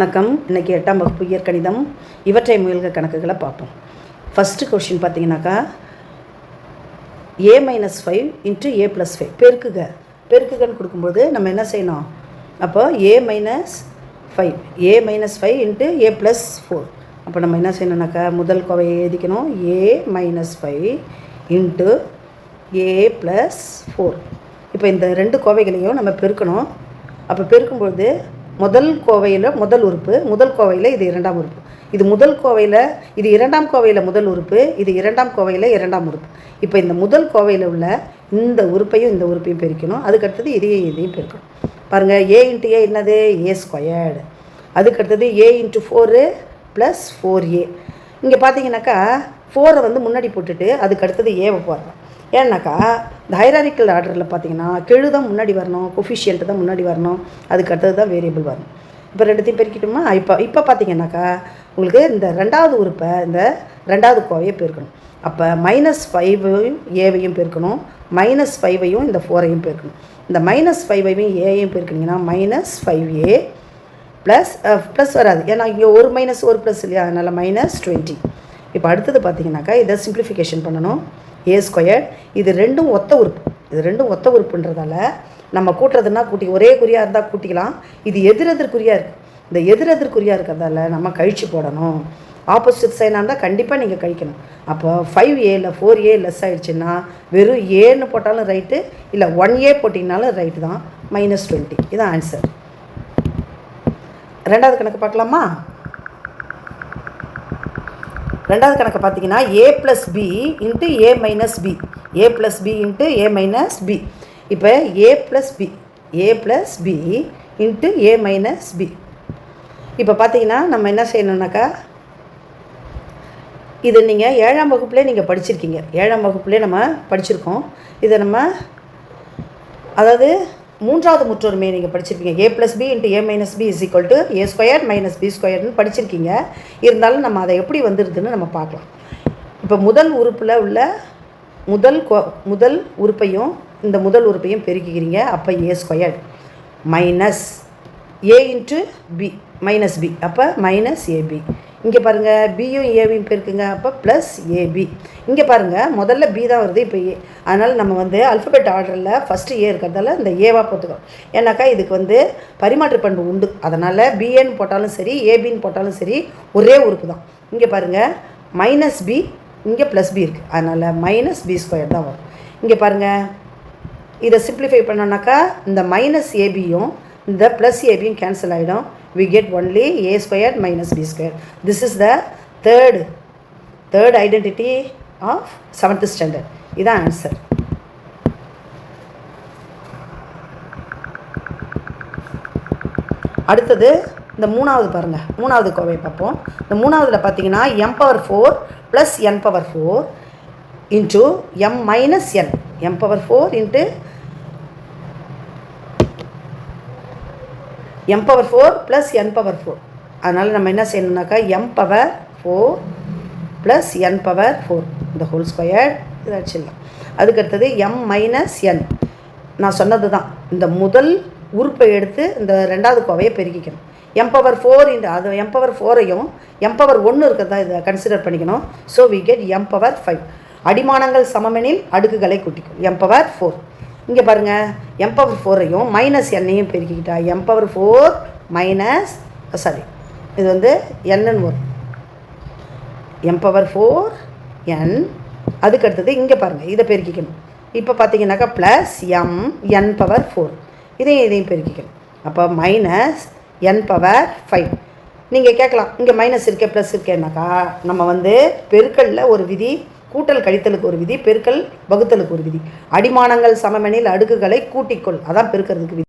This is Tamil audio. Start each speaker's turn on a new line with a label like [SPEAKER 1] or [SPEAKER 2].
[SPEAKER 1] வணக்கம். இன்றைக்கி 8ஆம் வகுப்பு இயற்கணிதம் இவற்றை முயல்க கணக்குகளை பார்ப்போம். ஃபஸ்ட்டு கொஷின் பார்த்தீங்கன்னாக்கா a-5 இன்ட்டு a+5 பெருக்குகன்னு கொடுக்கும்போது நம்ம என்ன செய்யணும்? அப்போ a-5 இன்ட்டு a+4. அப்போ நம்ம என்ன செய்யணுன்னாக்கா முதல் கோவையை எழுதிக்கணும். a-5 into a+4. இப்போ இந்த ரெண்டு கோவைகளையும் நம்ம பெருக்கணும். அப்போ பெருக்கும்பொழுது முதல் கோவையில் முதல் உறுப்பு, முதல் கோவையில் இது இரண்டாம் உறுப்பு, இது முதல் கோவையில் இது இரண்டாம் கோவையில் முதல் உறுப்பு, இது இரண்டாம் கோவையில் இரண்டாம் உறுப்பு. இப்போ இந்த முதல் கோவையில் உள்ள இந்த உறுப்பையும் இந்த உறுப்பையும் பெருக்கணும். அதுக்கடுத்தது இதையும் பெருக்கணும். பாருங்கள், a இன்ட்டு a என்னது? a². அதுக்கடுத்தது a இன்ட்டு 4 + 4a. இங்கே பார்த்தீங்கன்னாக்கா 4 முன்னாடி போட்டுட்டு அதுக்கடுத்தது ஏவை போடுறோம். ஏன்னாக்கா இந்த ஹைராரிக்கல் ஆர்டரில் பார்த்தீங்கன்னா கெழு தான் முன்னாடி வரணும், கொஃபிஷியன்ட்டு தான் முன்னாடி வரணும், அதுக்கு அடுத்தது தான் வேரியபிள் வரணும். இப்போ ரெண்டுத்தையும் பெருக்கிட்டோமா? இப்போ பார்த்தீங்கன்னாக்கா உங்களுக்கு இந்த ரெண்டாவது உறுப்பை இந்த ரெண்டாவது கோவையை பெருக்கணும். அப்போ -5ஐயும் ஏவையும் பெருக்கணும், -5ஐயும் இந்த 4ஐயும் பெருக்கணும். இந்த -5ஐயும் ஏயையும் பெருக்கினீங்கன்னா -5a ப்ளஸ் வராது, ஏன்னா இங்கே ஒரு மைனஸ் ஒரு ப்ளஸ் இல்லையா, அதனால் -20. இப்போ அடுத்தது பார்த்தீங்கன்னாக்கா இதை சிம்பிளிஃபிகேஷன் பண்ணணும். a². இது ரெண்டும் ஒத்த உறுப்புன்றதால நம்ம கூட்டுறதுன்னா கூட்டி ஒரே குறியாக இருந்தால் கூட்டிக்கலாம். இது எதிரெதிர்குறியாக இருக்குது. இந்த எதிரெதிர்குறியாக இருக்கிறதால நம்ம கழிச்சு போடணும். ஆப்போசிட் சைனாக இருந்தால் கண்டிப்பாக நீங்கள் கழிக்கணும். அப்போ 5a இல்லை 4a லெஸ் ஆகிடுச்சுன்னா வெறும் ஏன்னு போட்டாலும் ரைட்டு, இல்லை 1a போட்டிங்கனாலும் ரைட்டு தான். -20 இதுதான் ஆன்சர். ரெண்டாவது கணக்கு பார்க்கலாமா? ரெண்டாவது கணக்கு பார்த்தீங்கன்னா a+b into a-b, a+b into a-b. இப்போ a+b இன்ட்டு a-b. இப்போ பார்த்தீங்கன்னா நம்ம என்ன செய்யணுன்னாக்கா இது நீங்கள் 7ஆம் வகுப்புலேயே நீங்கள் படிச்சிருக்கீங்க. 7ஆம் வகுப்புலேயே நம்ம படிச்சிருக்கோம். இதை நம்ம அதாவது மூன்றாவது முற்றொருமையை நீங்கள் படிச்சிருப்பீங்க. a+b இன்ட்டு a-b a² - b²ன்னு படிச்சிருக்கீங்க. இருந்தாலும் நம்ம அதை எப்படி வந்துடுதுன்னு நம்ம பார்க்கலாம். இப்போ முதல் உறுப்பில் உள்ள முதல் உறுப்பையும் இந்த முதல் உறுப்பையும் பெருக்கிக்கிறீங்க. அப்போ a² minus a into b -b, அப்போ -ab. இங்கே பாருங்கள், பியும் ஏவையும் பெருக்குங்க, அப்போ +ab. இங்கே பாருங்கள், முதல்ல b தான் வருது, இப்போ a. அதனால் நம்ம அல்ஃபபெட் ஆர்டரில் ஃபஸ்ட்டு a இருக்கிறதால இந்த ஏவாக போட்டுக்கோம். ஏன்னாக்கா இதுக்கு பரிமாற்று பண்பு உண்டு. அதனால் பிஏன்னு போட்டாலும் சரி, ஏபின்னு போட்டாலும் சரி, ஒரே உறுப்பு தான். இங்கே பாருங்கள், -b இங்கே +b இருக்குது, அதனால் -b² தான் வரும். இங்கே பாருங்கள், இதை சிம்பிளிஃபை பண்ணோன்னாக்கா இந்த -abயும் இந்த +abயும் கேன்சல் ஆகிடும். We get only a² - b². This is the third identity of 7th standard. இதான் ஆன்சர். அடுத்தது இந்த மூணாவது பாருங்கள், மூணாவது கோவையை பார்ப்போம். இந்த மூணாவதில் பார்த்தீங்கன்னா m⁴ + n⁴ into m-n, m⁴ into m⁴ + n⁴. அதனால் நம்ம என்ன செய்யணுன்னாக்கா m⁴ + n⁴ இந்த ஹோல் ஸ்கொயர் இதை அடிச்சிடலாம். அதுக்கடுத்தது m-n. நான் சொன்னது தான், இந்த முதல் உறுப்பை எடுத்து இந்த ரெண்டாவது கோவையை பெருக்கிக்கணும். m⁴ இன்ட்டு அது m⁴ஐயும் m⁴ இருக்கிறதா இதை கன்சிடர் பண்ணிக்கணும். So we get m⁴. அடிமானங்கள் சமமெனில் அடுக்குகளை கூட்டிக்கும். m⁴. இங்கே பாருங்கள், m⁴ஐயும் -n-ஐயும் பெருக்கிக்கிட்டா m⁴ இது n வரும். m⁴n. அதுக்கடுத்தது இங்கே பாருங்கள், இதை பெருக்கிக்கணும். இப்போ பார்த்தீங்கன்னாக்கா +m⁴. இதையும் பெருக்கிக்கணும். அப்போ -n⁴. நீங்கள் கேட்கலாம், இங்கே மைனஸ் இருக்கே ப்ளஸ் இருக்கேன்னாக்கா நம்ம பெருக்கலில் ஒரு விதி, கூட்டல் கழித்தலுக்கு ஒரு விதி, பெருக்கல் வகுத்தலுக்கு ஒரு விதி. அடிமானங்கள் சமமெனில் அடுக்குகளை கூட்டிக்கொள், அதான் பெருக்கிறதுக்கு விதி.